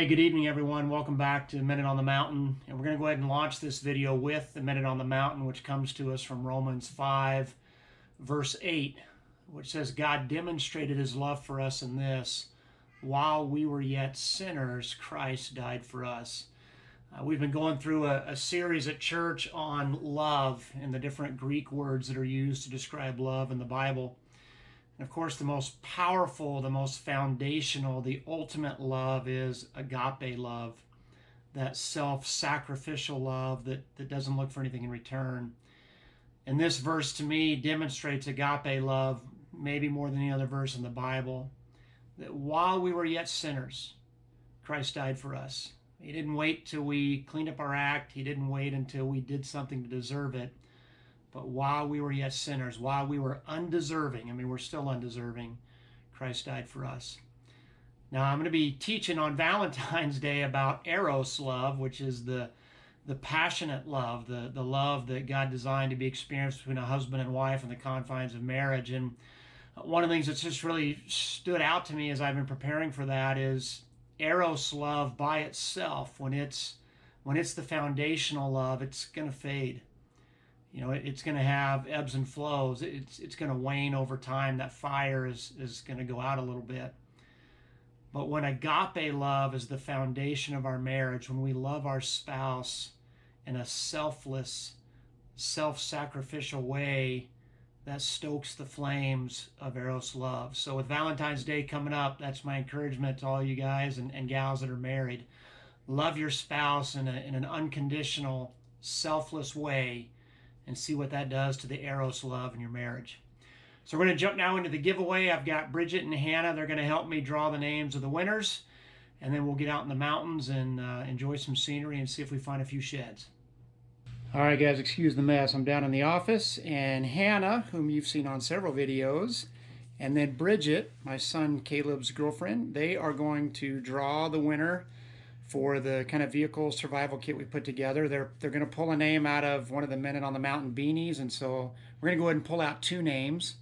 Hey, good evening, everyone. Welcome back to Minute on the Mountain. And we're going to go ahead and launch this video with the Minute on the Mountain, which comes to us from Romans 5, verse 8, which says, God demonstrated his love for us in this: while we were yet sinners, Christ died for us. We've been going through a series at church on love and the different Greek words that are used to describe love in the Bible. And of course, the most powerful, the most foundational, the ultimate love is agape love, that self-sacrificial love that doesn't look for anything in return. And this verse to me demonstrates agape love maybe more than any other verse in the Bible, that while we were yet sinners, Christ died for us. He didn't wait till we cleaned up our act. He didn't wait until we did something to deserve it. But while we were yet sinners, while we were undeserving, we're still undeserving, Christ died for us. Now, I'm going to be teaching on Valentine's Day about eros love, which is the passionate love, the love that God designed to be experienced between a husband and wife in the confines of marriage. And one of the things that's just really stood out to me as I've been preparing for that is eros love by itself. When it's the foundational love, it's going to fade. It's going to have ebbs and flows. It's going to wane over time. That fire is going to go out a little bit. But when agape love is the foundation of our marriage, when we love our spouse in a selfless, self-sacrificial way, that stokes the flames of eros love. So with Valentine's Day coming up, that's my encouragement to all you guys and gals that are married. Love your spouse in an unconditional, selfless way, and see what that does to the eros love in your marriage. So we're going to jump now into the giveaway. I've got Bridget and Hannah. They're going to help me draw the names of the winners, and then we'll get out in the mountains and enjoy some scenery and see if we find a few sheds. All right, guys, excuse the mess. I'm down in the office, and Hannah, whom you've seen on several videos, and then Bridget, my son Caleb's girlfriend, they are going to draw the winner for the kind of vehicle survival kit we put together. They're going to pull a name out of one of the Minute on the Mountain beanies, and so we're going to go ahead and pull out two names.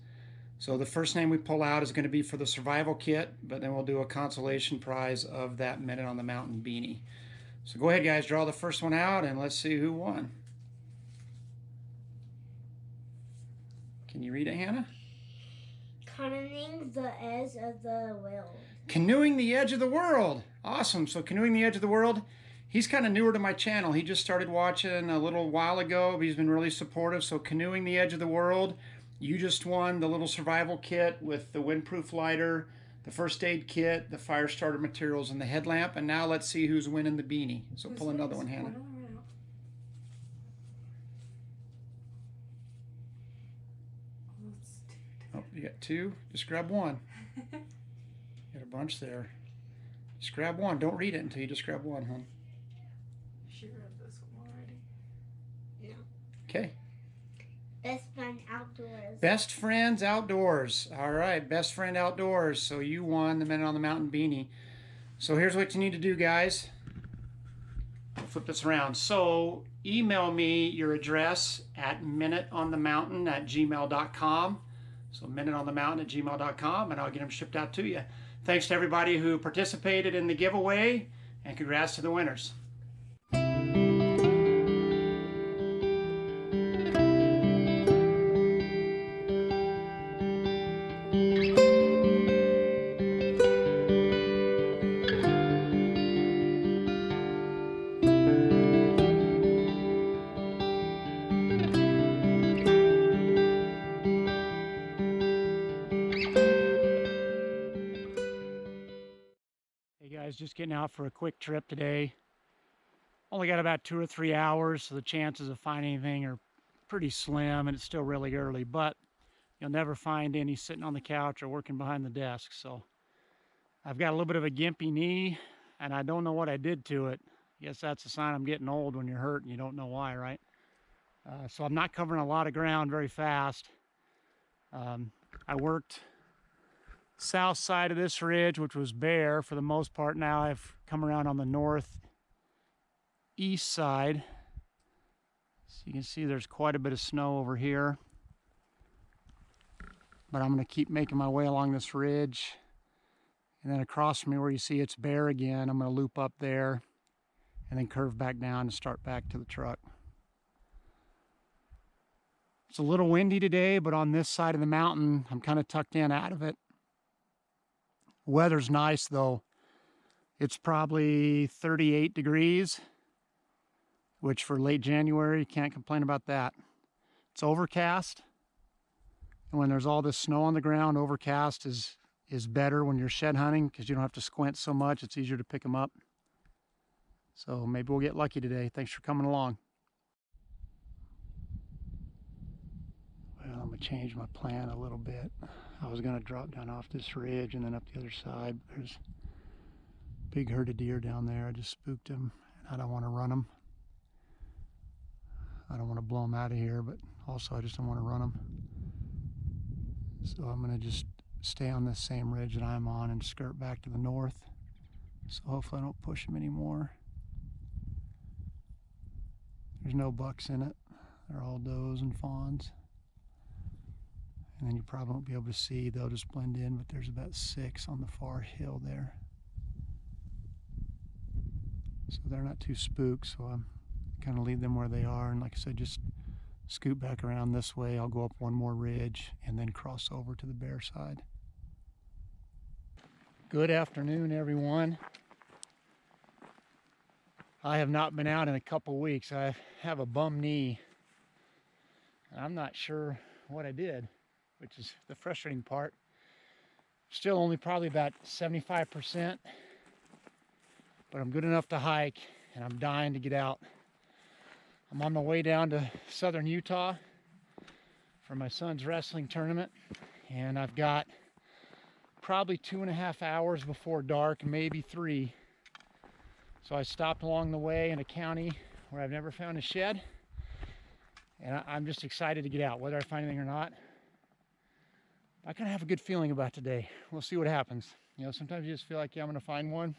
So the first name we pull out is going to be for the survival kit, but then we'll do a consolation prize of that Minute on the Mountain beanie. So go ahead, guys, draw the first one out, and let's see who won. Can you read it, Hannah? Canoeing the edge of the world. Canoeing the Edge of the World. Awesome. So Canoeing the Edge of the World, he's kind of newer to my channel. He just started watching a little while ago, but he's been really supportive. So Canoeing the Edge of the World, you just won the little survival kit with the windproof lighter, the first aid kit, the fire starter materials, and the headlamp. And now let's see who's winning the beanie. So pull another one, Hannah. Oh, you got two? Just grab one. Got a bunch there. Just grab one. Don't read it until you just grab one, hon. She read this one already. No. Okay. Best Friend Outdoors. Best Friends Outdoors. All right, Best Friend Outdoors. So you won the Minute on the Mountain beanie. So here's what you need to do, guys. I'll flip this around. So email me your address at minuteonthemountain@gmail.com. So minuteonthemountain@gmail.com, and I'll get them shipped out to you. Thanks to everybody who participated in the giveaway, and congrats to the winners. Just getting out for a quick trip today. Only got about 2 or 3 hours, so the chances of finding anything are pretty slim, and it's still really early, but you'll never find any sitting on the couch or working behind the desk. So I've got a little bit of a gimpy knee, and I don't know what I did to it. I guess that's a sign I'm getting old, when you're hurt and you don't know why, right? So I'm not covering a lot of ground very fast. I worked south side of this ridge, which was bare for the most part. Now I've come around on the northeast side. So you can see there's quite a bit of snow over here. But I'm going to keep making my way along this ridge And then across from me where you see it's bare again, I'm going to loop up there and then curve back down and start back to the truck. It's a little windy today, but on this side of the mountain, I'm kind of tucked in out of it. Weather's nice though. It's probably 38 degrees, which for late January, you can't complain about that. It's overcast. And when there's all this snow on the ground, overcast is better when you're shed hunting because you don't have to squint so much. It's easier to pick them up. So maybe we'll get lucky today. Thanks for coming along. Well, I'm going to change my plan a little bit. I was going to drop down off this ridge and then up the other side. There's a big herd of deer down there. I just spooked them. I don't want to run them. I don't want to blow them out of here, but also I just don't want to run them. So I'm going to just stay on this same ridge that I'm on and skirt back to the north. So hopefully I don't push them anymore. There's no bucks in it. They're all does and fawns. And then you probably won't be able to see, they'll just blend in, but there's about 6 on the far hill there. So they're not too spooked, so I'm kind of leave them where they are. And like I said, just scoot back around this way. I'll go up one more ridge and then cross over to the bear side. Good afternoon, everyone. I have not been out in a couple weeks. I have a bum knee. I'm not sure what I did, which is the frustrating part. Still only probably about 75%, but I'm good enough to hike and I'm dying to get out. I'm on my way down to southern Utah for my son's wrestling tournament, and I've got probably 2.5 hours before dark, maybe 3. So I stopped along the way in a county where I've never found a shed, and I'm just excited to get out, whether I find anything or not. I kind of have a good feeling about today. We'll see what happens. You know, sometimes you just feel like, yeah, I'm going to find one.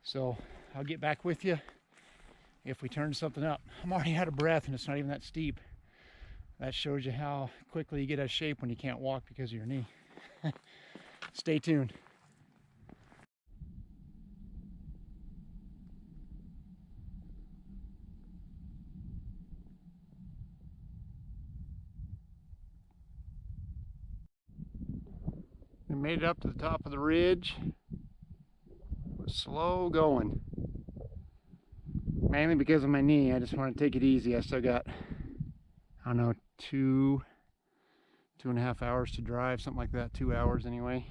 So I'll get back with you if we turn something up. I'm already out of breath and it's not even that steep. That shows you how quickly you get out of shape when you can't walk because of your knee. Stay tuned. We made it up to the top of the ridge. We're slow going. Mainly because of my knee. I just want to take it easy. I still got, I don't know, 2.5 hours to drive, something like that, 2 hours anyway.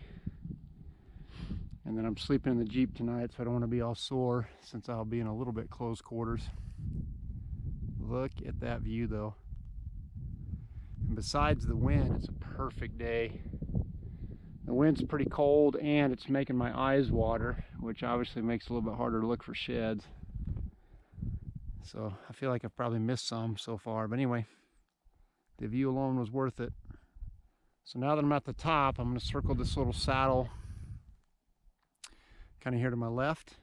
And then I'm sleeping in the Jeep tonight, so I don't want to be all sore since I'll be in a little bit close quarters. Look at that view though. And besides the wind, it's a perfect day. The wind's pretty cold and it's making my eyes water, which obviously makes it a little bit harder to look for sheds. So I feel like I've probably missed some so far, but anyway, the view alone was worth it. So now that I'm at the top, I'm going to circle this little saddle kind of here to my left,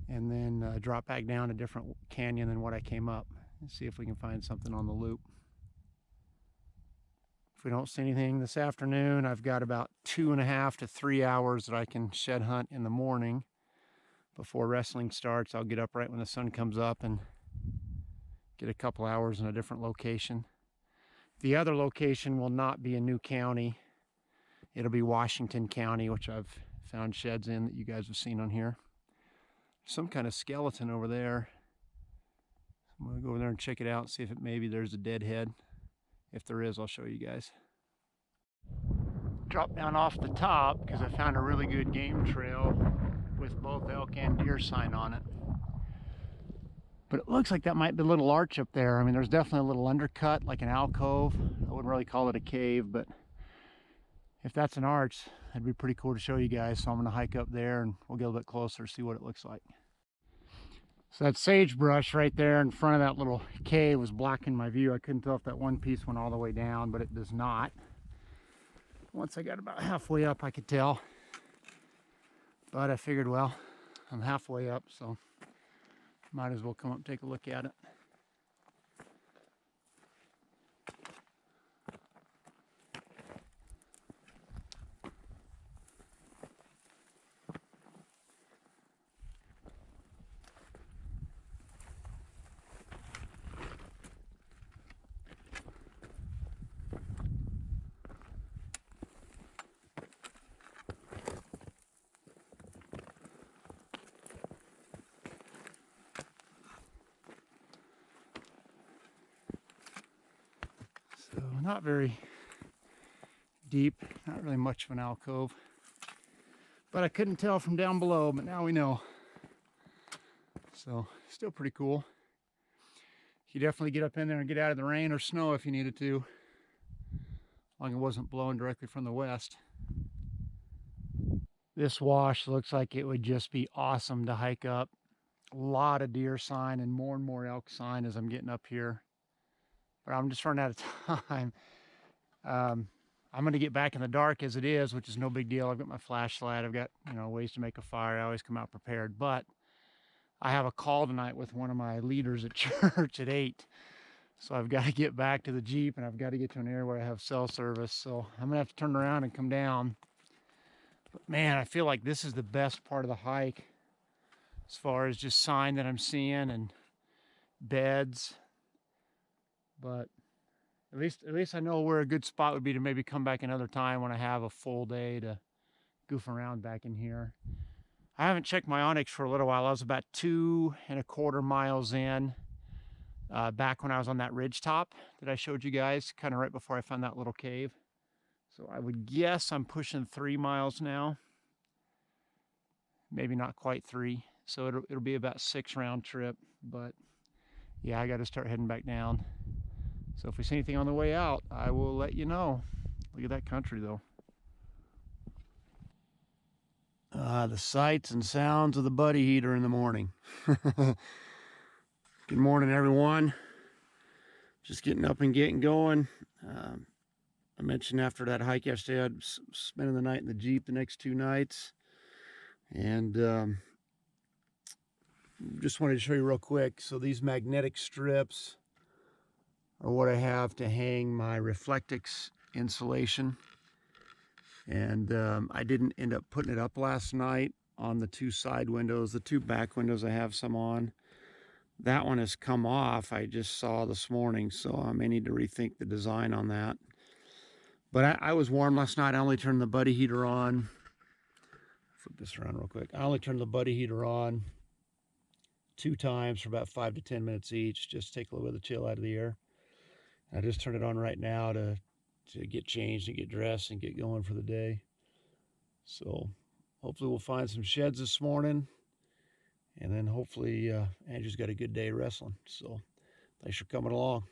and then drop back down a different canyon than what I came up, and see if we can find something on the loop. If we don't see anything this afternoon, I've got about 2.5 to 3 hours that I can shed hunt in the morning before wrestling starts. I'll get up right when the sun comes up and get a couple hours in a different location. The other location will not be a new county. It'll be Washington County, which I've found sheds in that you guys have seen on here. Some kind of skeleton over there. I'm gonna go over there and check it out, see if maybe there's a dead head. If there is, I'll show you guys. Drop down off the top because I found a really good game trail with both elk and deer sign on it. But it looks like that might be a little arch up there. I mean, there's definitely a little undercut, like an alcove. I wouldn't really call it a cave, but if that's an arch, that'd be pretty cool to show you guys. So I'm gonna hike up there and we'll get a little bit closer, see what it looks like. So that sagebrush right there in front of that little cave was blocking my view. I couldn't tell if that one piece went all the way down, but it does not. Once I got about halfway up, I could tell. But I figured, well, I'm halfway up, so might as well come up and take a look at it. not very deep, not really much of an alcove. But I couldn't tell from down below, but now we know. So, still pretty cool. You definitely get up in there and get out of the rain or snow if you needed to. As long as it wasn't blowing directly from the west. This wash looks like it would just be awesome to hike up. A lot of deer sign and more elk sign as I'm getting up here. But I'm just running out of time. I'm going to get back in the dark as it is, which is no big deal. I've got my flashlight. I've got, ways to make a fire. I always come out prepared. But I have a call tonight with one of my leaders at church at 8. So I've got to get back to the Jeep, and I've got to get to an area where I have cell service. So I'm going to have to turn around and come down. But man, I feel like this is the best part of the hike as far as just sign that I'm seeing and beds. But at least I know where a good spot would be to maybe come back another time when I have a full day to goof around back in here. I haven't checked my Onyx for a little while. I was about 2.25 miles in back when I was on that ridge top that I showed you guys, kind of right before I found that little cave. So I would guess I'm pushing 3 miles now. Maybe not quite 3. So it'll be about 6 round trip. But yeah, I got to start heading back down. So if we see anything on the way out, I will let you know. Look at that country though. The sights and sounds of the buddy heater in the morning. Good morning, everyone. Just getting up and getting going. I mentioned after that hike yesterday, I'd spending the night in the Jeep the next 2 nights. And just wanted to show you real quick. So these magnetic strips are what I have to hang my Reflectix insulation. And I didn't end up putting it up last night on the 2 side windows. The 2 back windows I have some on. That one has come off, I just saw this morning, so I may need to rethink the design on that. But I was warm last night. I only turned the buddy heater on. Flip this around real quick. I only turned the buddy heater on 2 times for about 5 to 10 minutes each, just to take a little bit of the chill out of the air. I just turned it on right now to get changed and get dressed and get going for the day. So hopefully we'll find some sheds this morning, and then hopefully Andrew's got a good day wrestling. So thanks for coming along.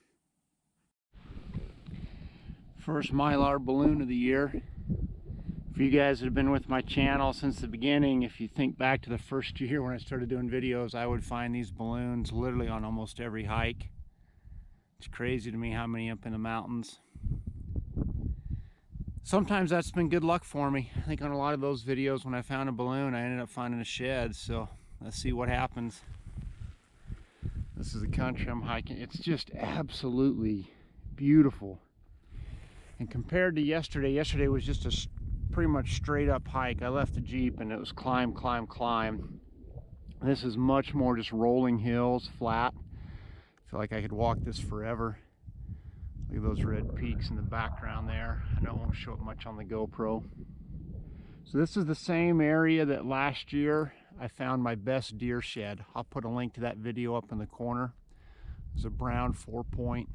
First Mylar balloon of the year. For you guys that have been with my channel since the beginning, if you think back to the first year when I started doing videos, I would find these balloons literally on almost every hike. It's crazy to me how many up in the mountains. Sometimes that's been good luck for me. I think on a lot of those videos when I found a balloon, I ended up finding a shed. So let's see what happens. This is the country I'm hiking. It's just absolutely beautiful. And compared to yesterday was just a pretty much straight up hike. I left the Jeep and it was climb, climb, climb. This is much more just rolling hills, flat. I feel like I could walk this forever. Look at those red peaks in the background there. I know it won't show up much on the GoPro. So this is the same area that last year I found my best deer shed. I'll put a link to that video up in the corner. It's a brown 4-point.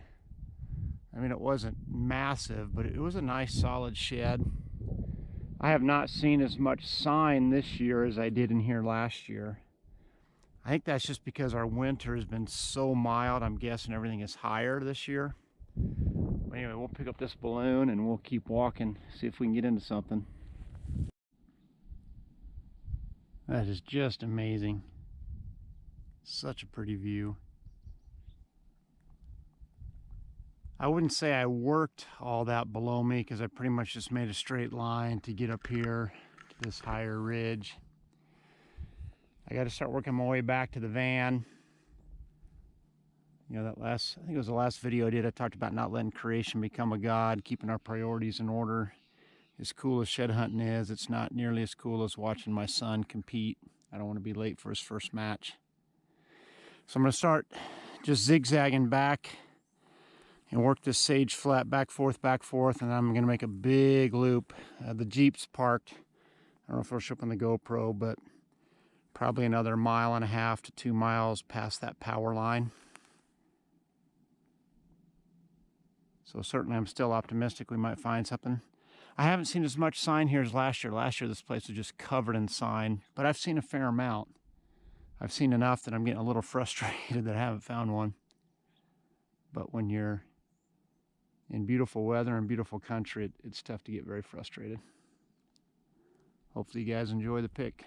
I mean, it wasn't massive, but it was a nice solid shed. I have not seen as much sign this year as I did in here last year. I think that's just because our winter has been so mild. I'm guessing everything is higher this year. But anyway, we'll pick up this balloon and we'll keep walking, see if we can get into something. That is just amazing. Such a pretty view. I wouldn't say I worked all that below me because I pretty much just made a straight line to get up here to this higher ridge. I got to start working my way back to the van. You know, I think it was the last video I did, I talked about not letting creation become a god, keeping our priorities in order. As cool as shed hunting is, it's not nearly as cool as watching my son compete. I don't want to be late for his first match. So I'm going to start just zigzagging back and work this sage flat back, forth, and I'm going to make a big loop. The Jeep's parked. I don't know if it'll show up on the GoPro, but probably another 1.5 to 2 miles past that power line. So certainly I'm still optimistic we might find something. I haven't seen as much sign here as last year. Last year this place was just covered in sign, but I've seen a fair amount. I've seen enough that I'm getting a little frustrated that I haven't found one. But when you're in beautiful weather and beautiful country, it's tough to get very frustrated. Hopefully you guys enjoy the pick.